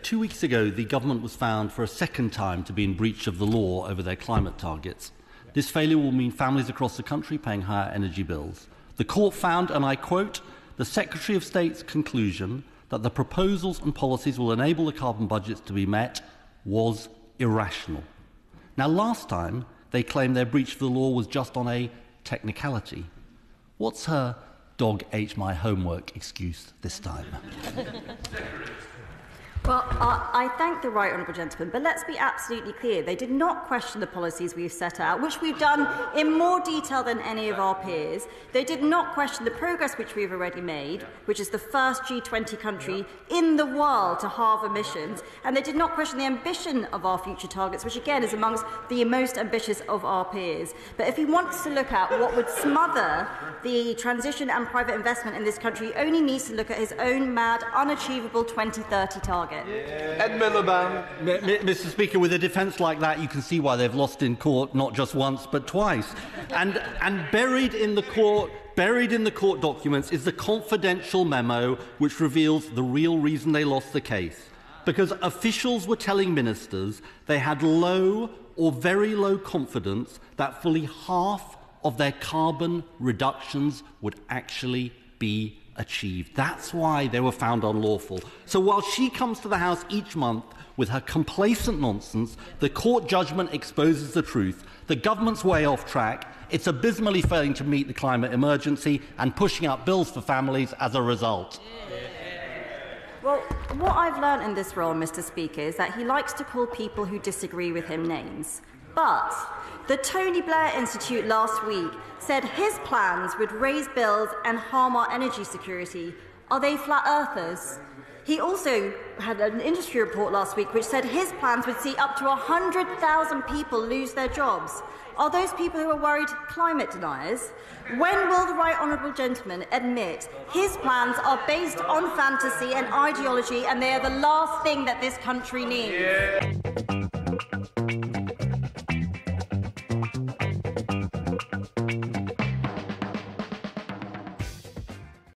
2 weeks ago, the government was found for a second time to be in breach of the law over their climate targets. This failure will mean families across the country paying higher energy bills. The court found, and I quote, "The Secretary of State's conclusion that the proposals and policies will enable the carbon budgets to be met was irrational." Now, last time, they claimed their breach of the law was just on a technicality. What's her "dog ate my homework" excuse this time? Well, I thank the right honourable gentleman, but let's be absolutely clear. They did not question the policies we've set out, which we've done in more detail than any of our peers. They did not question the progress which we've already made, which is the first G20 country in the world to halve emissions. And they did not question the ambition of our future targets, which again is amongst the most ambitious of our peers. But if he wants to look at what would smother the transition and private investment in this country, he only needs to look at his own mad, unachievable 2030 target. Ed Miliband. Mr. Speaker, with a defence like that, you can see why they've lost in court not just once but twice. And buried in the court documents is the confidential memo which reveals the real reason they lost the case. Because officials were telling ministers they had low or very low confidence that fully half of their carbon reductions would actually be achieved. That's why they were found unlawful. So while she comes to the House each month with her complacent nonsense, the court judgment exposes the truth. The government's way off track. It's abysmally failing to meet the climate emergency and pushing up bills for families as a result. Well, what I've learned in this role, Mr. Speaker, is that he likes to call people who disagree with him names. But the Tony Blair Institute last week said his plans would raise bills and harm our energy security. Are they flat earthers? He also had an industry report last week which said his plans would see up to 100,000 people lose their jobs. Are those people who are worried climate deniers? When will the right honourable gentleman admit his plans are based on fantasy and ideology and they are the last thing that this country needs?